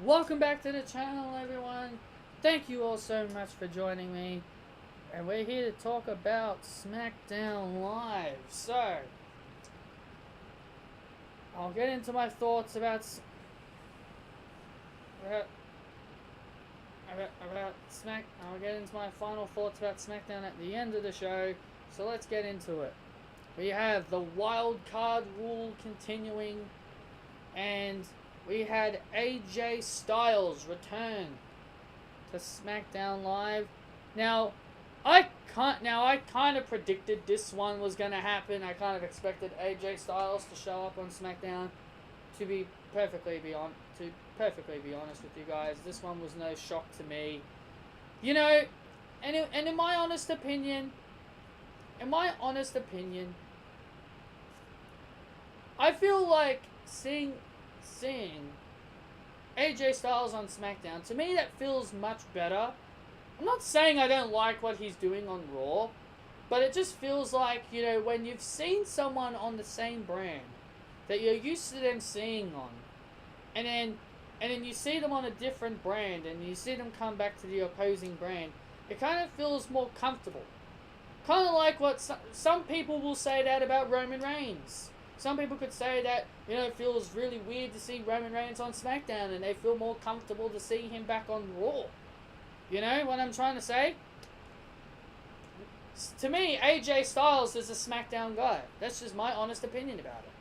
Welcome back to the channel, everyone. Thank you all so much for joining me. And we're here to talk about Smackdown Live. So, I'll get into my thoughts about I'll get into my final thoughts about SmackDown at the end of the show. So let's get into it. We have the wild card rule continuing, and we had AJ Styles return to SmackDown Live. Now, I kind of predicted this one was gonna happen. I kind of expected AJ Styles to show up on SmackDown. To be perfectly honest with you guys, this one was no shock to me. You know, and in my honest opinion, I feel like seeing AJ Styles on SmackDown, to me that feels much better. I'm not saying I don't like what he's doing on Raw, but it just feels like, you know, when you've seen someone on the same brand that you're used to them seeing on, and then you see them on a different brand, and you see them come back to the opposing brand, it kind of feels more comfortable. Kind of like what some people will say that about Roman Reigns. Some people could say that, you know, it feels really weird to see Roman Reigns on SmackDown, and they feel more comfortable to see him back on Raw. You know what I'm trying to say? To me, AJ Styles is a SmackDown guy. That's just my honest opinion about it.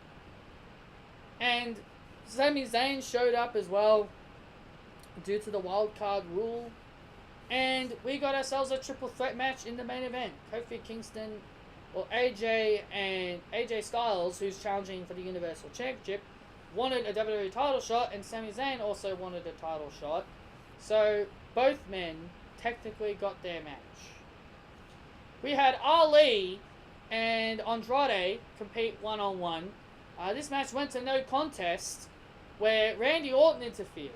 And Sami Zayn showed up as well due to the wild card rule. And we got ourselves a triple threat match in the main event. Kofi, Kingston, AJ Styles, who's challenging for the Universal Championship, wanted a WWE title shot, and Sami Zayn also wanted a title shot. So both men technically got their match. We had Ali and Andrade compete one-on-one. This match went to no contest, where Randy Orton interfered.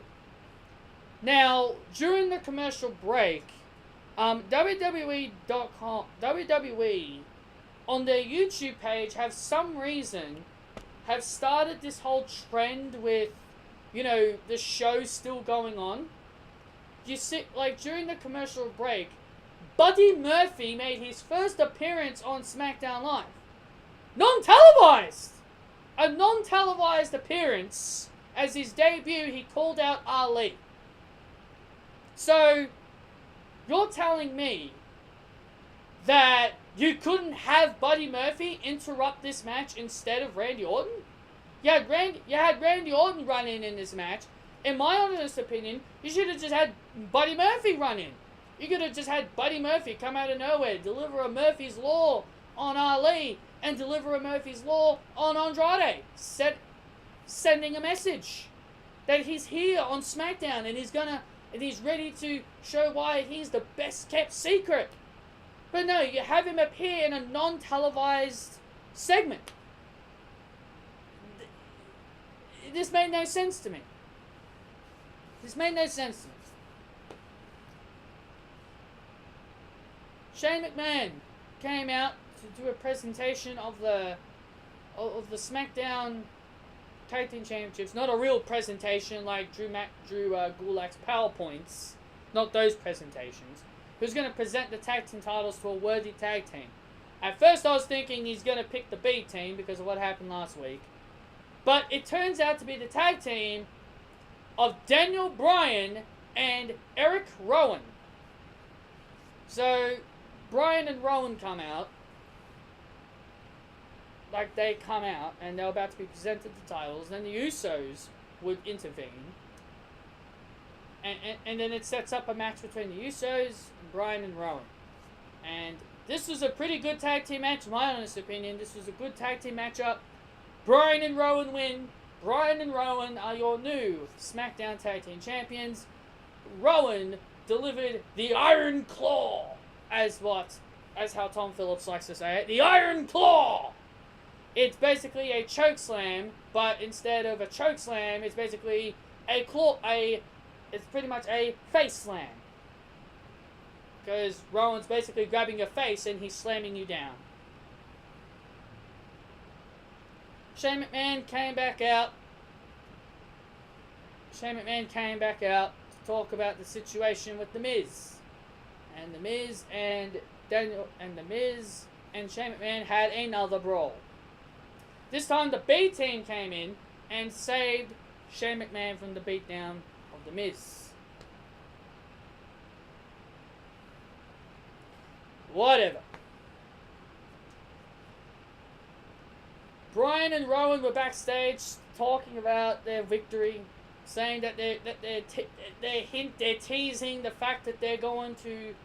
Now, during the commercial break, WWE on their YouTube page have started this whole trend with, you know, the show still going on. You see, like, during the commercial break, Buddy Murphy made his first appearance on SmackDown Live. Non-televised! A non-televised appearance. As his debut, he called out Ali. So, you're telling me that you couldn't have Buddy Murphy interrupt this match instead of Randy Orton? You had Randy Orton run in this match. In my honest opinion, you should have just had Buddy Murphy run in. You could have just had Buddy Murphy come out of nowhere, deliver a Murphy's Law on Ali, and deliver a Murphy's Law on Andrade. Sending a message that he's here on SmackDown, and he's ready to show why he's the best kept secret. But no, you have him appear in a non-televised segment. This made no sense to me. Shane McMahon came out to do a presentation of the SmackDown Tag Team Championships. Not a real presentation like Drew Gulak's PowerPoints. Not those presentations. Who's going to present the tag team titles to a worthy tag team. At first I was thinking he's going to pick the B team because of what happened last week. But it turns out to be the tag team of Daniel Bryan and Erick Rowan. So, Bryan and Rowan come out. Like, they come out, and they're about to be presented the titles. Then the Usos would intervene. And then it sets up a match between the Usos, Bryan and Rowan. And this was a pretty good tag team match, in my honest opinion. This was a good tag team matchup. Bryan and Rowan win. Bryan and Rowan are your new SmackDown Tag Team Champions. Rowan delivered the Iron Claw, as how Tom Phillips likes to say it. The Iron Claw! It's basically a choke slam, but instead of a choke slam, it's basically it's pretty much a face slam. Because Rowan's basically grabbing your face and he's slamming you down. Shane McMahon came back out, Shane McMahon came back out to talk about the situation with The Miz. And The Miz and Shane McMahon had another brawl. This time the B team came in and saved Shane McMahon from the beatdown of The Miz. Whatever. Bryan and Rowan were backstage talking about their victory, saying that they're teasing the fact that they're going to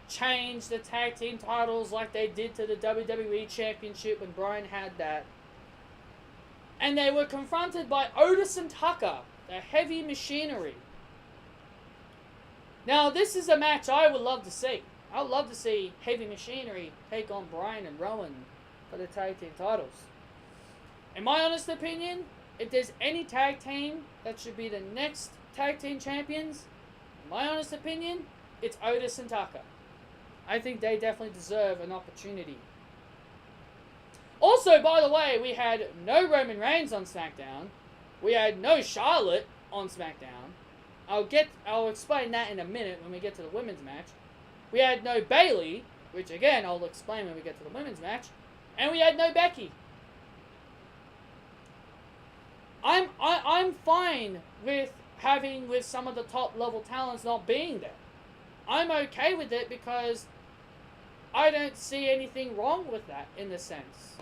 change the tag team titles like they did to the WWE Championship when Bryan had that. And they were confronted by Otis and Tucker, the Heavy Machinery. Now, this is a match I would love to see. I would love to see Heavy Machinery take on Bryan and Rowan for the tag team titles. In my honest opinion, if there's any tag team that should be the next tag team champions, in my honest opinion, it's Otis and Tucker. I think they definitely deserve an opportunity. Also, by the way, we had no Roman Reigns on SmackDown. We had no Charlotte on SmackDown. I'll explain that in a minute when we get to the women's match. We had no Bayley, which again I'll explain when we get to the women's match, and we had no Becky. I'm fine with some of the top level talents not being there. I'm okay with it because I don't see anything wrong with that in a sense.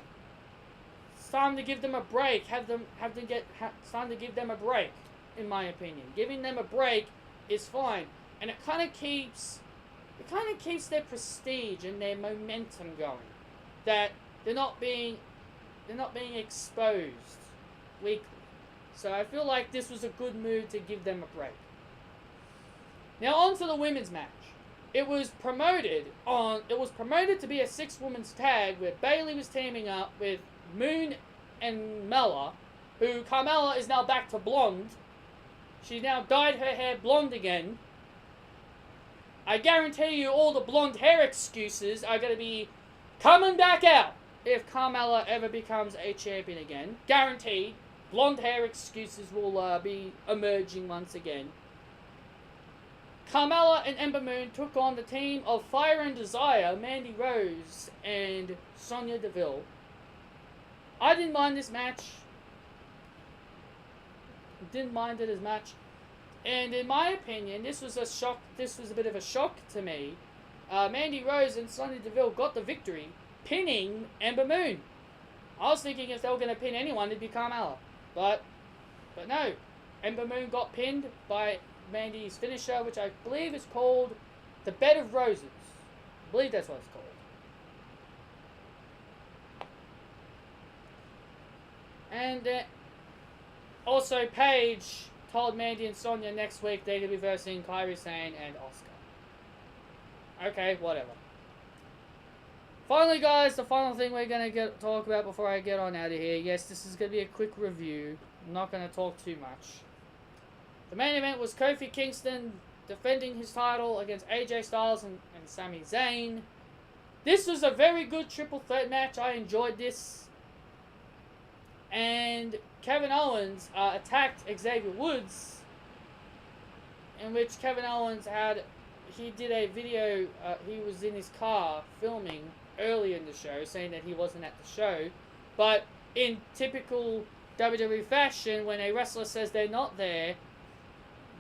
It's time to give them a break. It's time to give them a break, in my opinion. Giving them a break is fine, and it kind of keeps their prestige and their momentum going. That they're not being exposed weekly. So I feel like this was a good move to give them a break. Now on to the women's match. It was promoted to be a 6-women's tag where Bayley was teaming up with Moon and Mella, who Kamala is now back to blonde. She now dyed her hair blonde again. I guarantee you all the blonde hair excuses are going to be coming back out if Kamala ever becomes a champion again. Guaranteed. Blonde hair excuses will be emerging once again. Kamala and Ember Moon took on the team of Fire and Desire, Mandy Rose and Sonya Deville. I didn't mind this match. Didn't mind it as much. And in my opinion, this was a shock. This was a bit of a shock to me. Mandy Rose and Sonya Deville got the victory, pinning Ember Moon. I was thinking if they were going to pin anyone, it'd be Kamala. But no. Ember Moon got pinned by Mandy's finisher, which I believe is called the Bed of Roses. I believe that's what it's called. And also Paige told Mandy and Sonya next week they're going to be versing Kairi Sane and Asuka. Okay, whatever. Finally, guys, the final thing we're going to talk about before I get on out of here. Yes, this is going to be a quick review. I'm not going to talk too much. The main event was Kofi Kingston defending his title against AJ Styles and Sami Zayn. This was a very good triple threat match. I enjoyed this. And Kevin Owens attacked Xavier Woods, in which Kevin Owens he did a video, he was in his car filming early in the show, saying that he wasn't at the show. But in typical WWE fashion, when a wrestler says they're not there,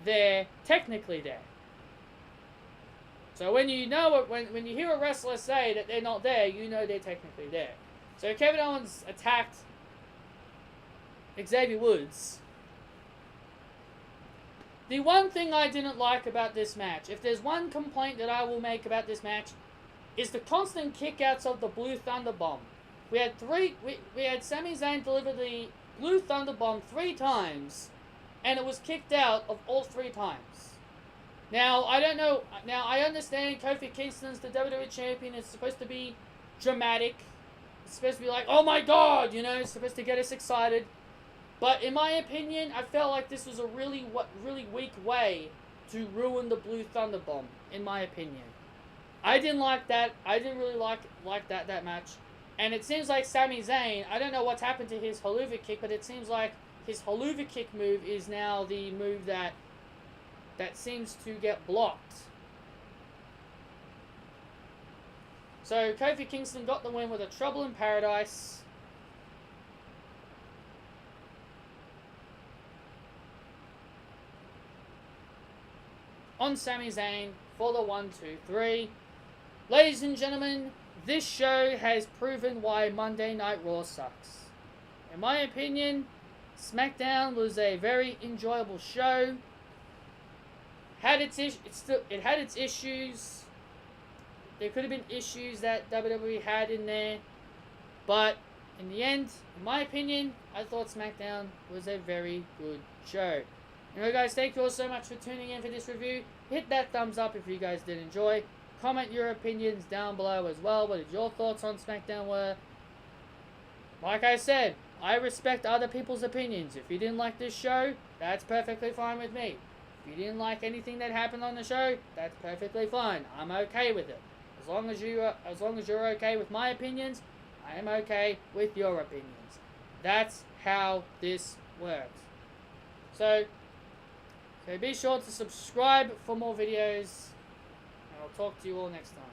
they're technically there. So when you hear a wrestler say that they're not there, you know they're technically there. So Kevin Owens attacked Xavier Woods. The one thing I didn't like about this match, if there's one complaint that I will make about this match, is the constant kickouts of the Blue Thunder Bomb. We had Sami Zayn deliver the Blue Thunder Bomb 3 times, and it was kicked out of all 3 times. Now, I don't know. Now, I understand Kofi Kingston's the WWE champion. It's supposed to be dramatic. It's supposed to be like, oh my god, you know, it's supposed to get us excited. But in my opinion, I felt like this was a really weak way to ruin the Blue Thunder Bomb, in my opinion. I didn't like that. I didn't really like that match. And it seems like Sami Zayn, I don't know what's happened to his haluva kick, but it seems like his haluva kick move is now the move that seems to get blocked. So Kofi Kingston got the win with a Trouble in Paradise. On Sami Zayn for the 1, 2, 3. Ladies and gentlemen, this show has proven why Monday Night Raw sucks. In my opinion, SmackDown was a very enjoyable show. It had its issues. There could have been issues that WWE had in there. But in the end, in my opinion, I thought SmackDown was a very good show. Anyway guys, thank you all so much for tuning in for this review. Hit that thumbs up if you guys did enjoy. Comment your opinions down below as well. What your thoughts on SmackDown were. Like I said, I respect other people's opinions. If you didn't like this show, that's perfectly fine with me. If you didn't like anything that happened on the show, that's perfectly fine. I'm okay with it. As long as you're okay with my opinions, I am okay with your opinions. That's how this works. So be sure to subscribe for more videos, and I'll talk to you all next time.